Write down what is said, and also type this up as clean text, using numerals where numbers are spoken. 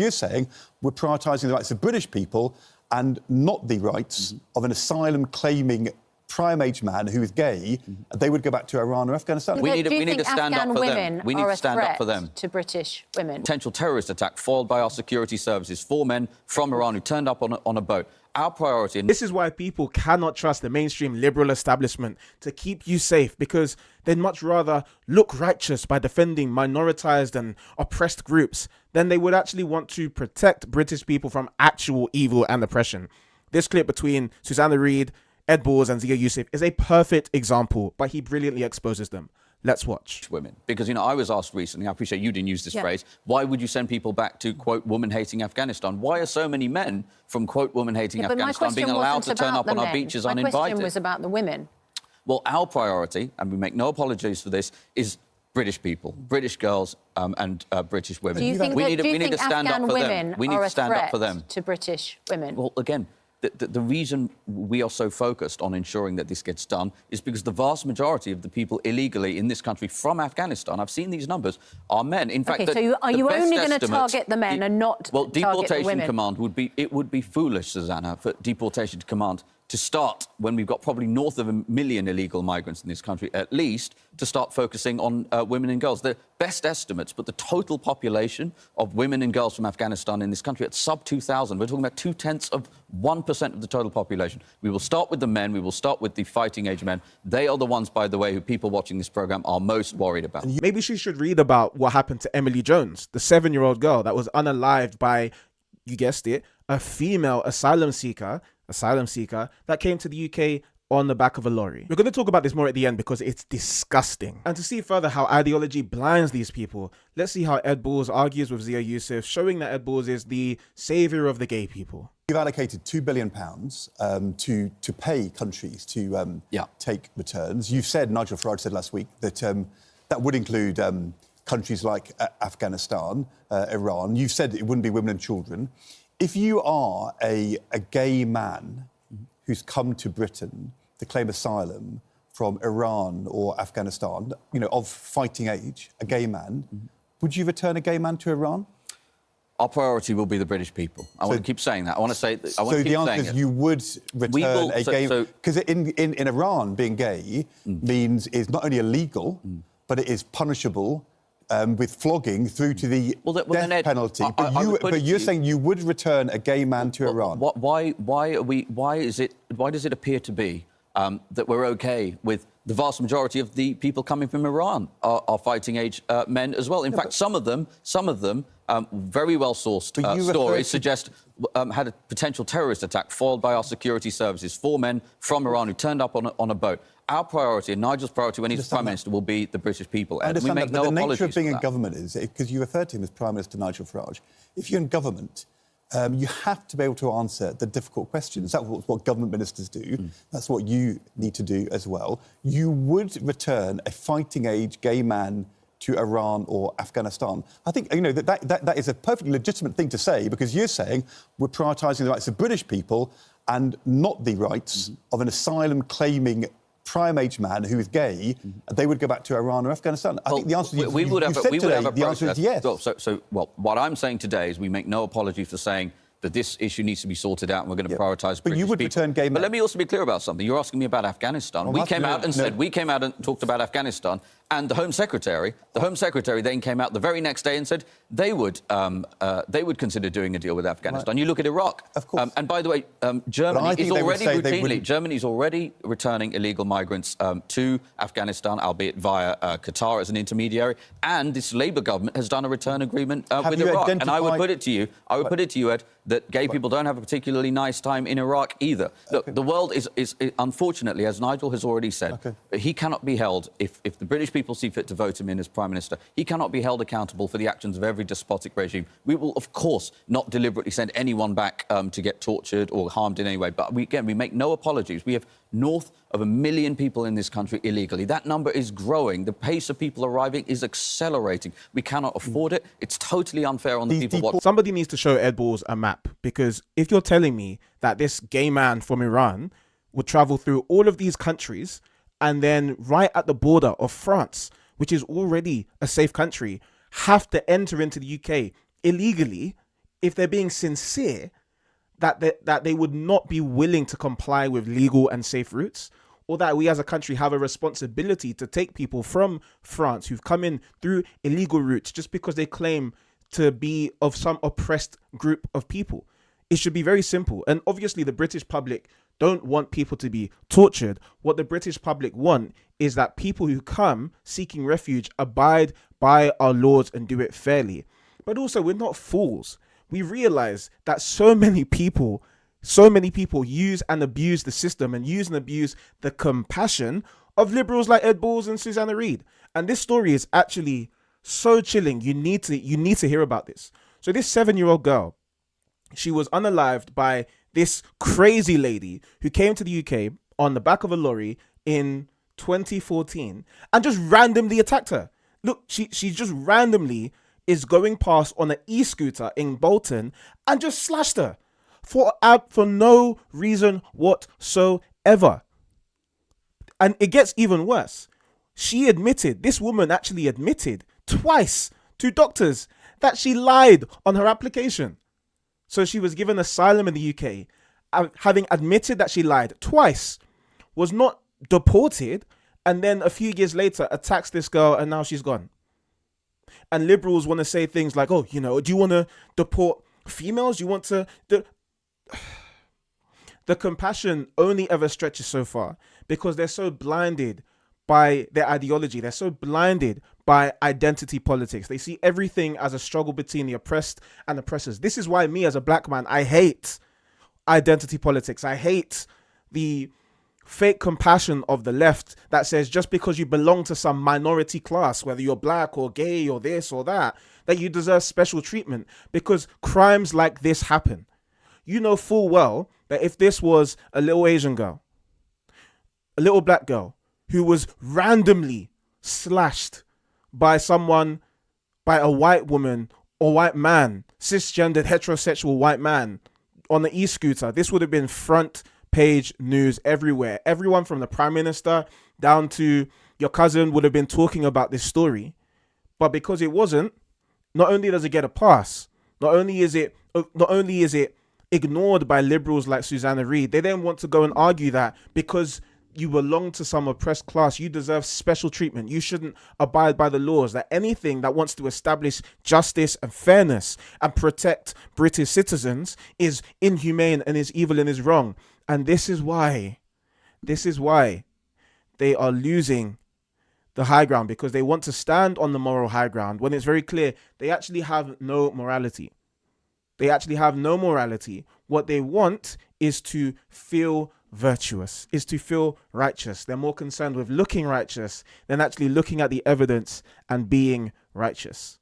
You're saying we're prioritising the rights of British people and not the rights of an asylum-claiming prime-age man who is gay. They would go back to Iran or Afghanistan. We need to stand up for them. We need to stand up for them. To British women. Potential terrorist attack foiled by our security services. 4 men from Iran who turned up on a boat. Our priority... This is why people cannot trust the mainstream liberal establishment to keep you safe, because they'd much rather look righteous by defending minoritized and oppressed groups than they would actually want to protect British people from actual evil and oppression. This clip between Susanna, Reid, Ed Balls and Zia Yusuf is a perfect example, but he brilliantly exposes them. Let's watch. Women. Because, you know, I was asked recently, I appreciate you didn't use this phrase, why would you send people back to, quote, woman-hating Afghanistan? Why are so many men from, quote, woman-hating Afghanistan being allowed to turn up on our beaches uninvited? My question was about the women. Well, our priority, and we make no apologies for this, is British people, British girls and British women. Do you think we need to stand up for them. We need to stand up for them. To British women? Well, again, the reason we are so focused on ensuring that this gets done is because the vast majority of the people illegally in this country from Afghanistan, I've seen these numbers, are men. In fact, so are you only going to target the men and not target the women? Well, Deportation Command would be foolish, Susanna, for Deportation Command to start when we've got probably north of 1 million illegal migrants in this country, at least, to start focusing on women and girls. The best estimates, but the total population of women and girls from Afghanistan in this country at sub 2,000. We're talking about 0.2% of the total population. We will start with the men. We will start with the fighting age men. They are the ones, by the way, who people watching this programme are most worried about. Maybe she should read about what happened to Emily Jones, the 7-year-old girl that was unalived by, you guessed it, a female asylum seeker that came to the UK on the back of a lorry. We're going to talk about this more at the end because it's disgusting. And to see further how ideology blinds these people, let's see how Ed Balls argues with Zia Yusuf, showing that Ed Balls is the saviour of the gay people. You've allocated £2 billion to pay countries to take returns. You've said, Nigel Farage said last week, that that would include countries like Afghanistan, Iran. You've said it wouldn't be women and children. If you are a gay man who's come to Britain to claim asylum from Iran or Afghanistan, you know, of fighting age, a gay man, would you return a gay man to Iran? Our priority will be the British people. I want to keep saying that. I want to say. So the answer is you would return a gay, because in Iran being gay means is not only illegal, but it is punishable. With flogging through to the death penalty. But you're saying you would return a gay man to Iran. Why does it appear to be that we're okay with the vast majority of the people coming from Iran are fighting age men as well? In fact, some of them, very well sourced stories suggest had a potential terrorist attack foiled by our security services. 4 men from Iran who turned up on a boat. Our priority, and Nigel's priority when he's Prime Minister, will be the British people. And we make no apologies for that. The nature of being in government is, because you referred to him as Prime Minister Nigel Farage, if you're in government, you have to be able to answer the difficult questions. That's what government ministers do. That's what you need to do as well. You would return a fighting-age gay man to Iran or Afghanistan. I think, you know, that is a perfectly legitimate thing to say, because you're saying we're prioritising the rights of British people and not the rights of an asylum-claiming prime-age man who is gay. They would go back to Iran or Afghanistan. I think the answer is the answer is yes. Well, what I'm saying today is we make no apology for saying that this issue needs to be sorted out and we're going to prioritise British people. But you would return gay men. But let me also be clear about something. You're asking me about Afghanistan. Well, we came out and talked about Afghanistan, and the Home Secretary then came out the very next day and said they would consider doing a deal with Afghanistan. You look at Iraq. Of course. And by the way, Germany is already returning illegal migrants to Afghanistan, albeit via Qatar as an intermediary. And this Labour government has done a return agreement with Iraq. And I would put it to you, Ed, that gay people don't have a particularly nice time in Iraq either. Look, the world is unfortunately, as Nigel has already said, he cannot be held, if the British people see fit to vote him in as Prime Minister, he cannot be held accountable for the actions of every despotic regime. We will, of course, not deliberately send anyone back to get tortured or harmed in any way. But we make no apologies. We have north of 1 million people in this country illegally. That number is growing. The pace of people arriving is accelerating. We cannot afford it. It's totally unfair on the people. Somebody needs to show Ed Balls a map, because if you're telling me that this gay man from Iran would travel through all of these countries and then right at the border of France, which is already a safe country, have to enter into the UK illegally, if they're being sincere, that they would not be willing to comply with legal and safe routes, or that we as a country have a responsibility to take people from France who've come in through illegal routes just because they claim to be of some oppressed group of people. It should be very simple. And obviously the British public don't want people to be tortured. What the British public want is that people who come seeking refuge abide by our laws and do it fairly. But also, we're not fools. We realize that so many people use and abuse the system and use and abuse the compassion of liberals like Ed Balls and Susanna Reid. And this story is actually so chilling. You need to hear about this. So this 7-year-old girl, she was unalived by this crazy lady who came to the UK on the back of a lorry in 2014 and just randomly attacked her. Look, she just randomly is going past on an e-scooter in Bolton and just slashed her for no reason whatsoever. And it gets even worse. This woman actually admitted twice to doctors that she lied on her application. So she was given asylum in the UK, having admitted that she lied twice, was not deported, and then a few years later attacks this girl, and now she's gone. And liberals want to say things like, oh, do you want to deport females? You want to... The compassion only ever stretches so far because they're so blinded by their ideology. They're so blinded by identity politics. They see everything as a struggle between the oppressed and oppressors. This is why me as a black man, I hate identity politics. I hate the fake compassion of the left that says just because you belong to some minority class, whether you're black or gay or this or that you deserve special treatment because crimes like this happen. You know full well that if this was a little Asian girl, a little black girl who was randomly slashed by a white woman or white man, cisgendered heterosexual white man on the e-scooter, this would have been front page news everywhere. Everyone from the Prime Minister down to your cousin would have been talking about this story. But because it wasn't, not only does it get a pass, not only is it ignored by liberals like Susanna Reid, they then want to go and argue that because you belong to some oppressed class, you deserve special treatment. You shouldn't abide by the laws. That anything that wants to establish justice and fairness and protect British citizens is inhumane and is evil and is wrong. And this is why they are losing the high ground, because they want to stand on the moral high ground when it's very clear they actually have no morality. They actually have no morality. What they want is to feel virtuous, is to feel righteous. They're more concerned with looking righteous than actually looking at the evidence and being righteous.